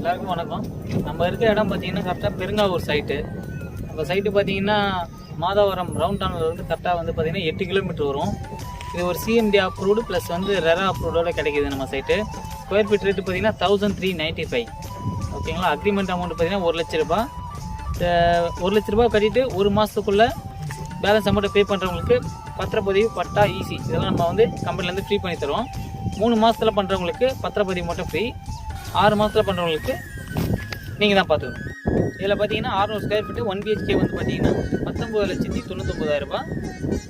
எல்லாருக்கும் வணக்கம். நம்ம இருக்க இடம் பார்த்தீங்கன்னா கரெக்டாக பெருங்காவூர் சைட்டு. நம்ம சைட்டு பார்த்தீங்கன்னா மாதவரம் ரவுண்ட் டவுனில் வந்து கரெக்டாக வந்து பார்த்தீங்கன்னா 8 கிலோமீட்டர் வரும். இது ஒரு சிஎம்டி அப்ரூவ்டு ப்ளஸ் வந்து ரெரா அப்ரூவோட கிடைக்கிது நம்ம சைட்டு. ஸ்கொயர் ஃபீட் ரேட்டு பார்த்தீங்கன்னா 1395. ஓகேங்களா. அக்ரிமெண்ட் அமௌண்ட் பார்த்தீங்கன்னா 1 லட்ச ரூபா. 1 லட்ச ரூபா கட்டிட்டு ஒரு மாதத்துக்குள்ளே பேலன்ஸ் அமௌண்ட்டை பே பண்ணுறவங்களுக்கு பத்திரப்பதிவு பட்டா ஈஸி இதெல்லாம் நம்ம வந்து கம்பெனிலேருந்து ஃப்ரீ பண்ணி தருவோம். 3 மாதத்தில் பண்ணுறவங்களுக்கு பத்திரப்பதிவு மட்டும் ஃப்ரீ. 6 மாதத்தில் பண்ணுறவங்களுக்கு நீங்கள் தான் பார்த்துக்கணும். இதில் பார்த்தீங்கன்னா 600 ஸ்கொயர் ஃபீட்டு 1 BHK வந்து பார்த்தீங்கன்னா 19,99,000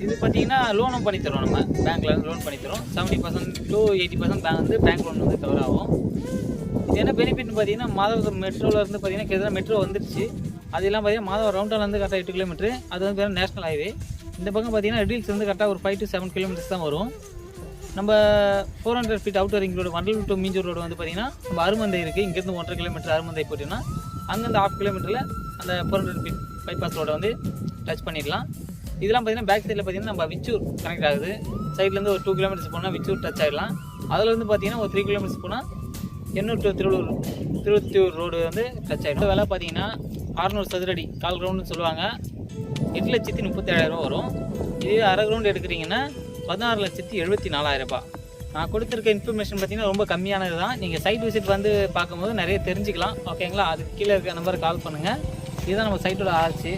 இது பார்த்தீங்கன்னா லோனும் பண்ணித்தரோம். நம்ம பேங்க்கில் வந்து லோன் பண்ணித்தரோம். 70% to 80% பேங்க் லோன் வந்து கவர் ஆகும். இது என்ன பெனிஃபிட்னு பார்த்தீங்கன்னா மாதவரம் மெட்ரோவில் இருந்து பார்த்தீங்கன்னா கிட்டத்தட்ட மெட்ரோ வந்துருச்சு. அதெல்லாம் பார்த்தீங்கன்னா மாதவரம் ரவுண்டர்லேருந்து கரெக்டாக 8 கிலோமீட்டரு. அது வந்து பார்த்தீங்கன்னா நேஷனல் ஹைவே. இந்த பக்கம் பார்த்தீங்கன்னா ரெடில்ஸ் வந்து கரெக்டாக ஒரு 5 to 7 கிலோமீட்டர்ஸ் தான் வரும். நம்ம 400 feet outer ring road Vandalur to Minjur road வந்து பார்த்தீங்கன்னா நம்ம அருமந்தை இருக்குது. இங்கேருந்து 1.5 கிலோமீட்டர் அருமந்தை போட்டிங்கன்னா அங்கேருந்து 1/2 கிலோமீட்டரில் அந்த 400 ஃபீட் பைபாஸ் ரோடை வந்து டச் பண்ணிடலாம். இதெல்லாம் பார்த்தீங்கன்னா பேக் சைடில் பார்த்தீங்கன்னா நம்ம விச்சூர் கனெக்ட் ஆகுது. சைட்லேருந்து ஒரு 2 கிலோமீட்டர்ஸ் போனால் விச்சூர் டச் ஆகிடலாம். அதிலேருந்து பார்த்தீங்கன்னா ஒரு 3 கிலோமீட்டர்ஸ் போனால் எண்ணூர் டு திருவத்தூர் ரோடு வந்து டச் ஆகிடும். விலை பார்த்தீங்கன்னா 600 சதுரடி கால் கிரவுண்டுன்னு சொல்லுவாங்க. 8,37,000 வரும். இதே அரை கிரவுண்டு எடுக்கிறீங்கன்னா 16,74,000. நான் கொடுத்துருக்க இன்ஃபர்மேஷன் பார்த்தீங்கன்னா ரொம்ப கம்மியானது தான். நீங்கள் சைட் விசிட் வந்து பார்க்கும்போது நிறைய தெரிஞ்சுக்கலாம். ஓகேங்களா. அதுக்கு கீழே இருக்க நம்பருக்கு கால் பண்ணுங்கள். இதுதான் நம்ம சைட்டோட ஆர்ச்சி.